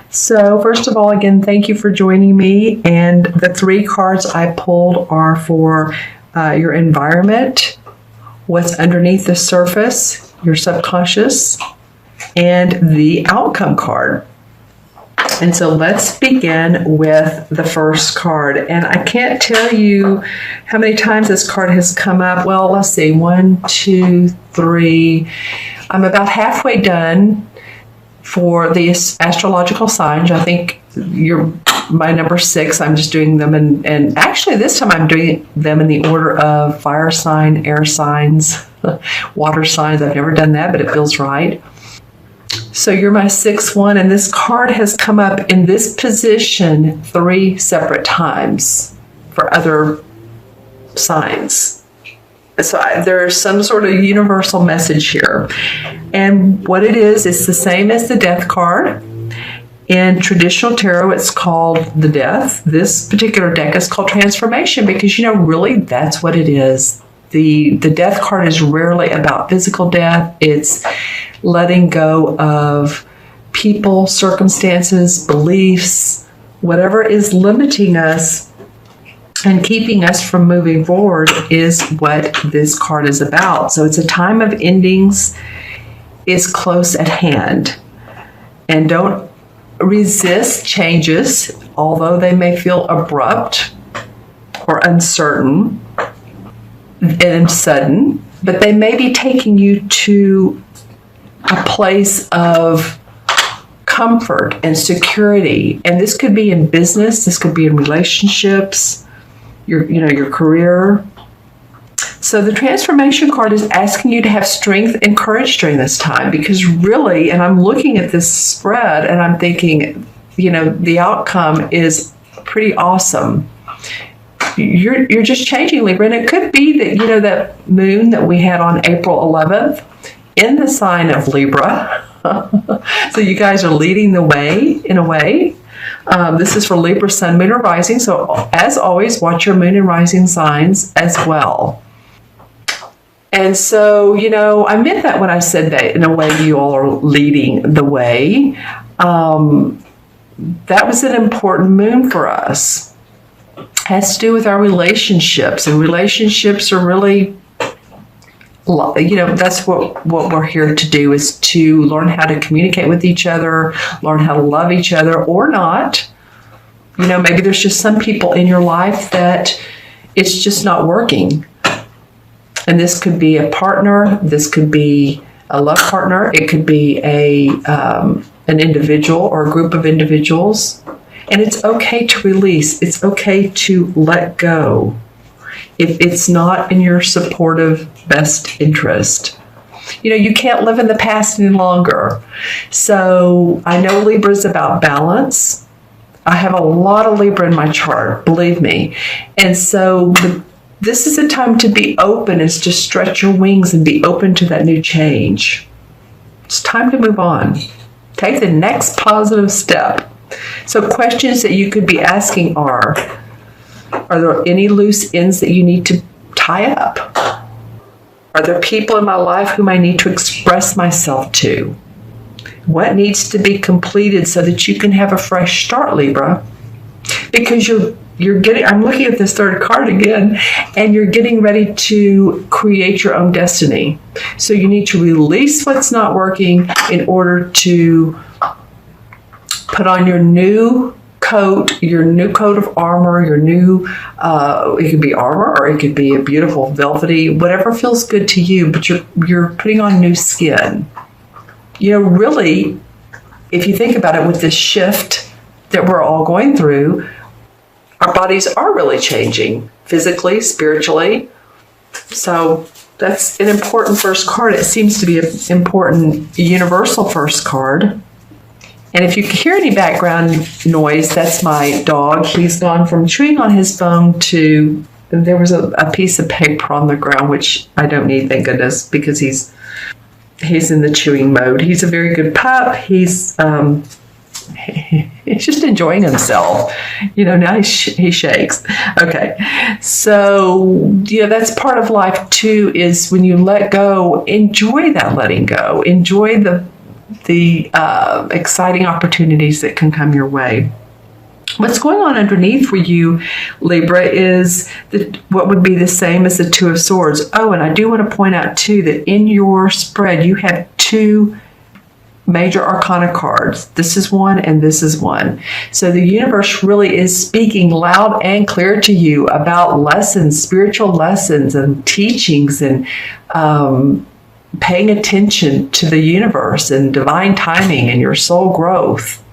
So first of all, again, thank you for joining me. And the 3 cards I pulled are for your environment, what's underneath the surface, your subconscious, and the outcome card. And so let's begin with the first card. And I can't tell you how many times this card has come up. Well, let's see, 1, 2, 3. I'm about halfway done for the astrological signs. I think you're my number 6. I'm just doing them, and actually this time I'm doing them in the order of fire sign, air signs, water signs. I've never done that, but it feels right. So you're my 6th one, and this card has come up in this position 3 separate times for other signs. So there's some sort of universal message here. And what it is, it's the same as the death card. In traditional tarot, it's called the death. This particular deck is called transformation because, really that's what it is. The death card is rarely about physical death. It's letting go of people, circumstances, beliefs, whatever is limiting us and keeping us from moving forward is what this card is about. So it's a time of endings is close at hand. And don't resist changes, although they may feel abrupt or uncertain and sudden, but they may be taking you to a place of comfort and security. And this could be in business, this could be in relationships, your career. So the transformation card is asking you to have strength and courage during this time, because really, and I'm looking at this spread and I'm thinking, the outcome is pretty awesome. You're just changing, Libra, and it could be that, that moon that we had on April 11th in the sign of Libra. So you guys are leading the way in a way. This is for Libra, Sun, Moon, or Rising. So as always, watch your Moon and Rising signs as well. And so, I meant that when I said that in a way you all are leading the way. That was an important moon for us. Has to do with our relationships, and relationships are really, that's what we're here to do, is to learn how to communicate with each other, learn how to love each other or not. Maybe there's just some people in your life that it's just not working. And this could be a partner, this could be a love partner, it could be an individual or a group of individuals. And it's okay to release. It's okay to let go if it's not in your supportive best interest. You can't live in the past any longer. So I know Libra is about balance. I have a lot of Libra in my chart, believe me. And so this is a time to be open, is to stretch your wings and be open to that new change. It's time to move on. Take the next positive step. So questions that you could be asking are there any loose ends that you need to tie up? Are there people in my life whom I need to express myself to? What needs to be completed so that you can have a fresh start, Libra? Because you're getting, I'm looking at this third card again, and you're getting ready to create your own destiny. So you need to release what's not working in order to put on your new coat of armor, your new, it could be armor or it could be a beautiful velvety, whatever feels good to you, but you're putting on new skin. Really, if you think about it, with this shift that we're all going through, our bodies are really changing physically, spiritually. So that's an important first card. It seems to be an important universal first card. And if you hear any background noise, that's my dog. He's gone from chewing on his bone to, there was a piece of paper on the ground, which I don't need, thank goodness, because he's in the chewing mode. He's a very good pup. He's just enjoying himself. Now he shakes. Okay. So, that's part of life too, is when you let go, enjoy that letting go. Enjoy the exciting opportunities that can come your way. What's going on underneath for you, Libra, is what would be the same as the Two of Swords. Oh, and I do want to point out, too, that in your spread, you have two major arcana cards. This is one and this is one. So the universe really is speaking loud and clear to you about lessons, spiritual lessons and teachings, and paying attention to the universe and divine timing and your soul growth.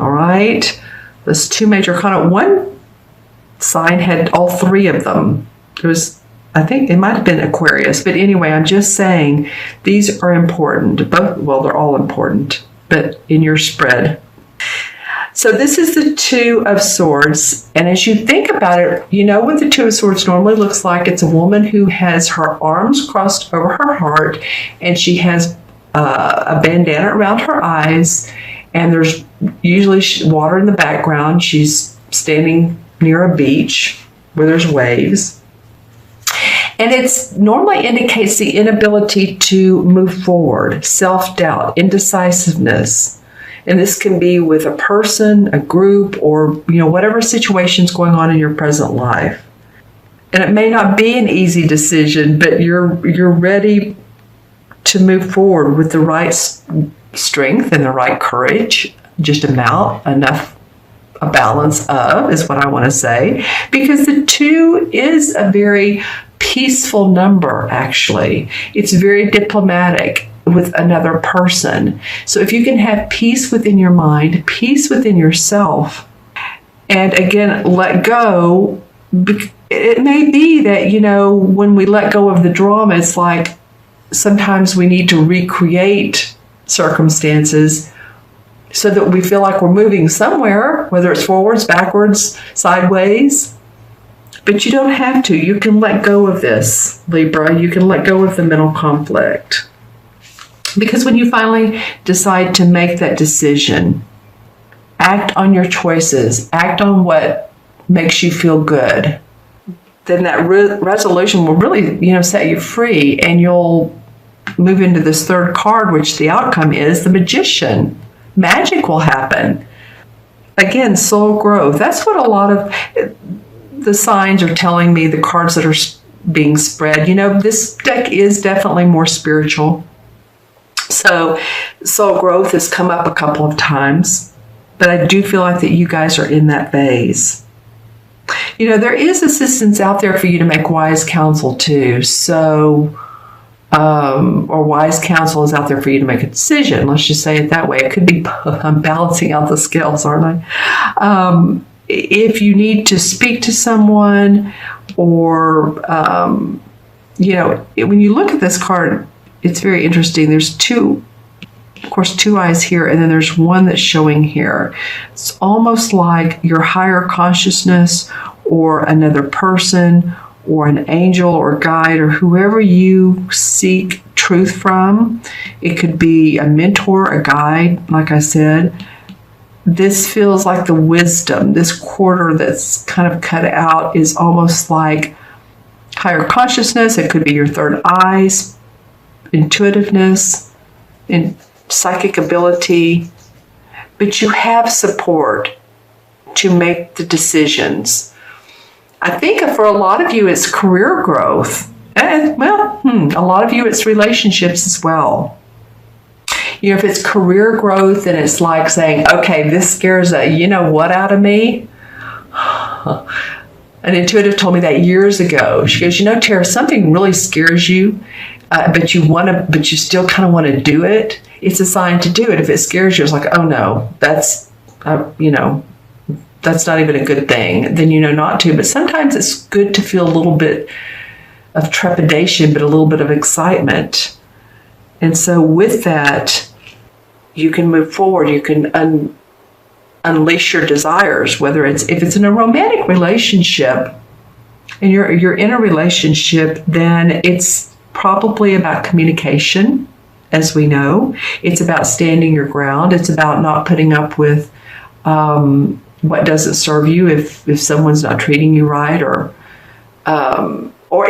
All right? Those two major arcana. One sign had all three of them. It was, I think it might have been Aquarius, but anyway, I'm just saying these are important. Both, well, they're all important, but in your spread. So this is the Two of Swords, and as you think about it, you know what the Two of Swords normally looks like. It's a woman who has her arms crossed over her heart, and she has a bandana around her eyes, and there's usually water in the background. She's standing near a beach where there's waves. And it normally indicates the inability to move forward, self-doubt, indecisiveness. And this can be with a person, a group, or whatever situation's going on in your present life. And it may not be an easy decision, but you're ready to move forward with the right strength and the right courage, just enough a balance of is what I want to say, because the 2 is a very peaceful number. Actually, it's very diplomatic with another person. So if you can have peace within your mind, peace within yourself, and again, let go. It may be that, when we let go of the drama, it's like sometimes we need to recreate circumstances so that we feel like we're moving somewhere, whether it's forwards, backwards, sideways. But you don't have to. You can let go of this, Libra. You can let go of the mental conflict. Because when you finally decide to make that decision, act on your choices, act on what makes you feel good, then that resolution will really, set you free, and you'll move into this third card, which the outcome is the Magician. Magic will happen. Again, soul growth. That's what a lot of the signs are telling me, the cards that are being spread. This deck is definitely more spiritual. So soul growth has come up a couple of times, but I do feel like that you guys are in that phase. There is assistance out there for you to make wise counsel too. So, or wise counsel is out there for you to make a decision. Let's just say it that way. It could be, I'm balancing out the scales, aren't I? If you need to speak to someone, or, when you look at this card, it's very interesting. There's two eyes here, and then there's one that's showing here. It's almost like your higher consciousness, or another person, or an angel or guide, or whoever you seek truth from. It could be a mentor, a guide, like I said. This feels like the wisdom. This quarter that's kind of cut out is almost like higher consciousness. It could be your third eyes, intuitiveness, and psychic ability. But you have support to make the decisions. I think for a lot of you, it's career growth. And, a lot of you, it's relationships as well. If it's career growth, then it's like saying, okay, this scares what out of me? An intuitive told me that years ago. She goes, Tara, something really scares you, but you still kind of want to do it. It's a sign to do it. If it scares you, it's like, oh no, that's not even a good thing. Then not to. But sometimes it's good to feel a little bit of trepidation, but a little bit of excitement. And so with that, you can move forward. You can unleash your desires, if it's in a romantic relationship and you're in a relationship, then it's probably about communication, as we know. It's about standing your ground. It's about not putting up with what doesn't serve you if someone's not treating you right, or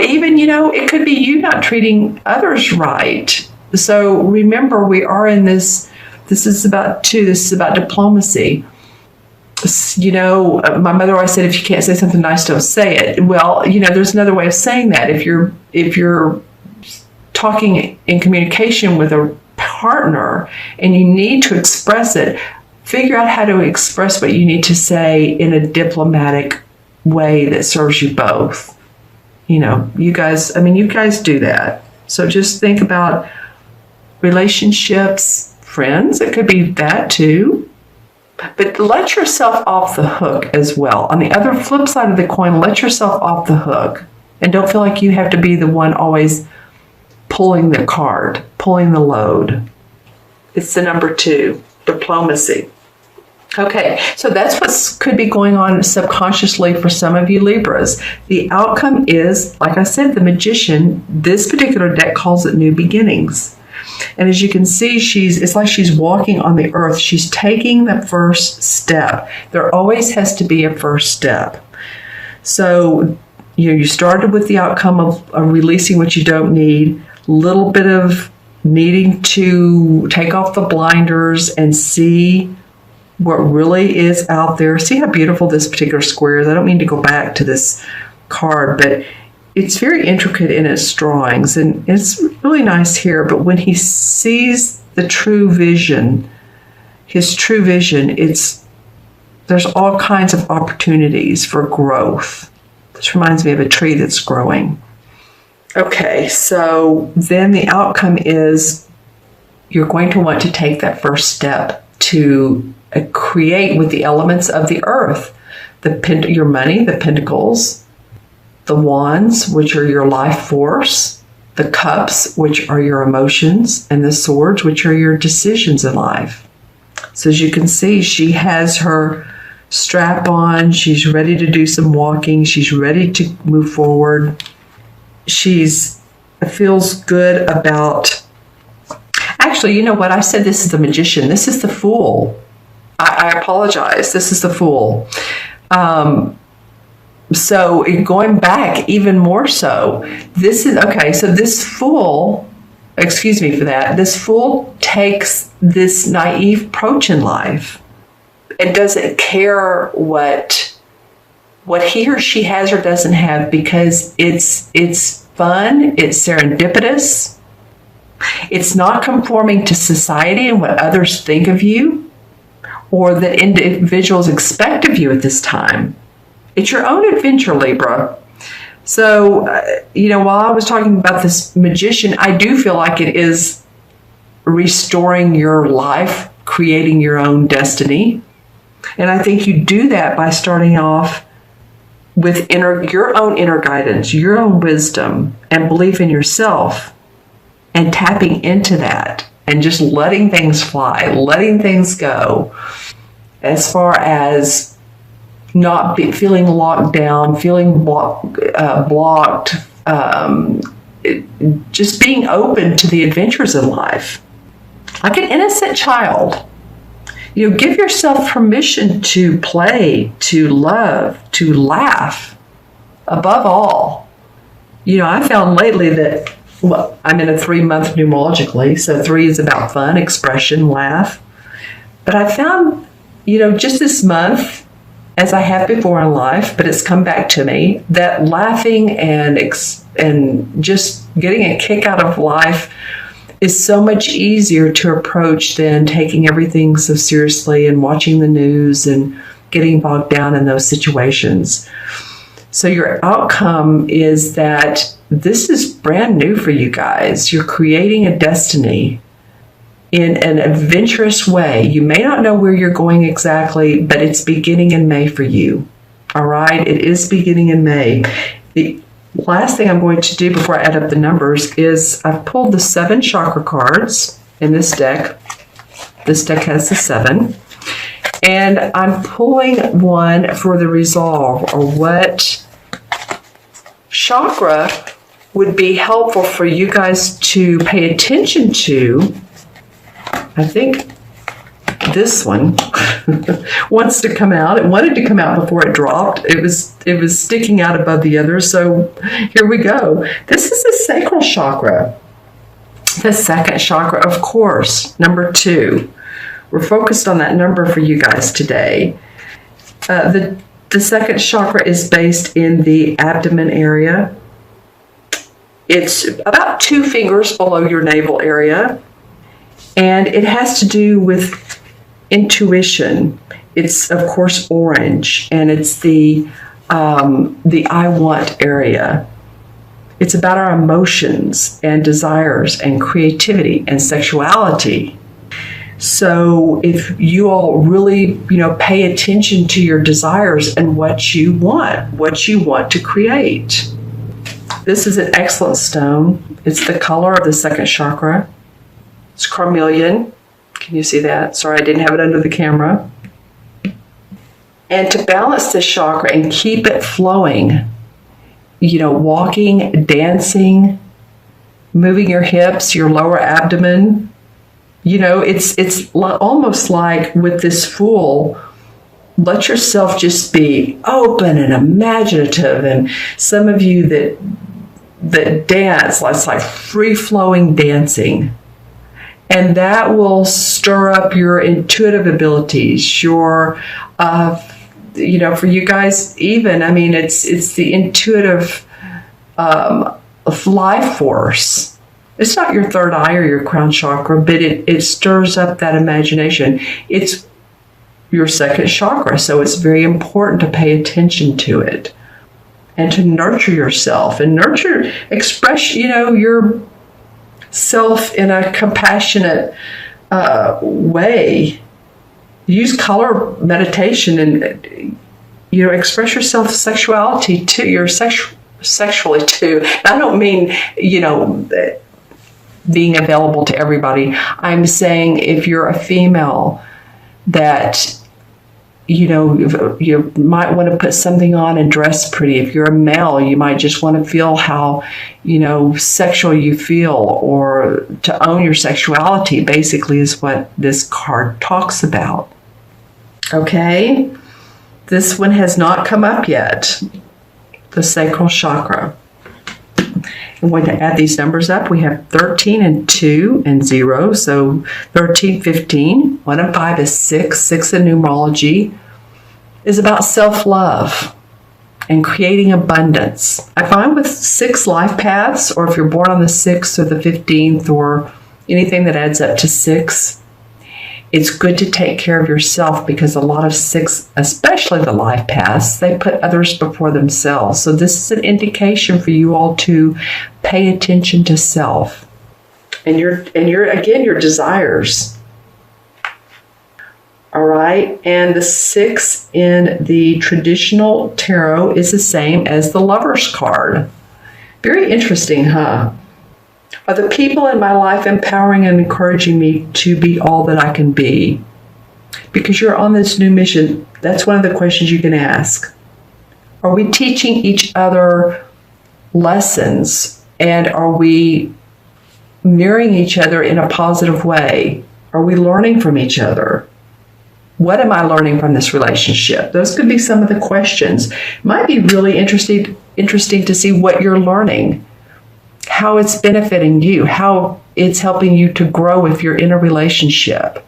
even, it could be you not treating others right. So remember, we are in this This is about two. This is about diplomacy. You know, my mother always said, if you can't say something nice, don't say it. Well, you know, there's another way of saying that. If you're talking in communication with a partner and you need to express it, figure out how to express what you need to say in a diplomatic way that serves you both. You know, you guys do that. So just think about relationships, friends. It could be that too. But let yourself off the hook as well. On the other flip side of the coin, let yourself off the hook. And don't feel like you have to be the one always pulling the card, pulling the load. It's the number 2, diplomacy. Okay, so that's what could be going on subconsciously for some of you Libras. The outcome is, like I said, the Magician. This particular deck calls it new beginnings. And as you can see, it's like she's walking on the earth. She's taking the first step. There always has to be a first step. So, you know, you started with the outcome of releasing what you don't need, a little bit of needing to take off the blinders and see what really is out there. See how beautiful this particular square is? I don't mean to go back to this card, but it's very intricate in its drawings, and it's really nice here. But when he sees the true vision, his true vision, there's all kinds of opportunities for growth. This reminds me of a tree that's growing. Okay, so then the outcome is you're going to want to take that first step to create with the elements of the earth, your money, the pentacles, the wands, which are your life force, the cups, which are your emotions, and the swords, which are your decisions in life. So as you can see, she has her strap on. She's ready to do some walking. She's ready to move forward. Feels good about... Actually, you know what? I said this is the Magician. This is the Fool. I apologize. This is the Fool. So going back even more so, this is, okay, so this Fool, excuse me for that, this Fool takes this naive approach in life and doesn't care what he or she has or doesn't have, because it's fun, it's serendipitous, it's not conforming to society and what others think of you or that individuals expect of you at this time. It's your own adventure, Libra. So, you know, while I was talking about this Magician, I do feel like it is restoring your life, creating your own destiny. And I think you do that by starting off with your own inner guidance, your own wisdom, and belief in yourself, and tapping into that and just letting things fly, letting things go, as far as not feeling locked down, feeling blocked, just being open to the adventures in life. Like an innocent child. You know, give yourself permission to play, to love, to laugh. Above all, you know, I found lately that, well, I'm in a 3-month numerologically, so 3 is about fun, expression, laugh. But I found, you know, just this month, as I have before in life, but it's come back to me, that laughing and just getting a kick out of life is so much easier to approach than taking everything so seriously and watching the news and getting bogged down in those situations. So your outcome is that this is brand new for you guys. You're creating a destiny in an adventurous way. You may not know where you're going exactly, but it's beginning in May for you. All right? It is beginning in May. The last thing I'm going to do before I add up the numbers is I've pulled the 7 chakra cards in this deck. This deck has the 7. And I'm pulling one for the resolve, or what chakra would be helpful for you guys to pay attention to. I think this one wants to come out. It wanted to come out before it dropped. It was sticking out above the others. So here we go. This is the sacral chakra. The second chakra, of course, number 2. We're focused on that number for you guys today. The second chakra is based in the abdomen area. It's about 2 fingers below your navel area, and it has to do with intuition. It's, of course, orange, and it's the I want area. It's about our emotions and desires and creativity and sexuality. So if you all really, pay attention to your desires and what you want to create. This is an excellent stone. It's the color of the second chakra. It's carnelian. Can you see that? Sorry, I didn't have it under the camera. And to balance this chakra and keep it flowing, walking, dancing, moving your hips, your lower abdomen, it's almost like with this Fool, let yourself just be open and imaginative. And some of you that dance, it's like free-flowing dancing. And that will stir up your intuitive abilities, your, for you guys even, it's the intuitive life force. It's not your third eye or your crown chakra, but it stirs up that imagination. It's your second chakra, so it's very important to pay attention to it and to nurture yourself and express, your self in a compassionate way. Use color meditation and express yourself sexually too. I don't mean being available to everybody. I'm saying if you're a female that you might want to put something on and dress pretty. If you're a male, you might just want to feel how, sexual you feel, or to own your sexuality, basically, is what this card talks about. Okay? This one has not come up yet. The sacral chakra. I'm going to add these numbers up. We have 13 and 2 and 0. So 13, 15. 1 and 5 is 6. 6 in numerology is about self-love and creating abundance. I find with 6 life paths, or if you're born on the 6th or the 15th or anything that adds up to 6, it's good to take care of yourself, because a lot of 6, especially the life paths, they put others before themselves. So this is an indication for you all to pay attention to self and your desires. All right, and the 6 in the traditional tarot is the same as the Lover's card. Very interesting, huh? Are the people in my life empowering and encouraging me to be all that I can be? Because you're on this new mission, that's one of the questions you can ask. Are we teaching each other lessons? And are we mirroring each other in a positive way? Are we learning from each other? What am I learning from this relationship? Those could be some of the questions. It might be really interesting to see what you're learning, how it's benefiting you, how it's helping you to grow if you're in a relationship.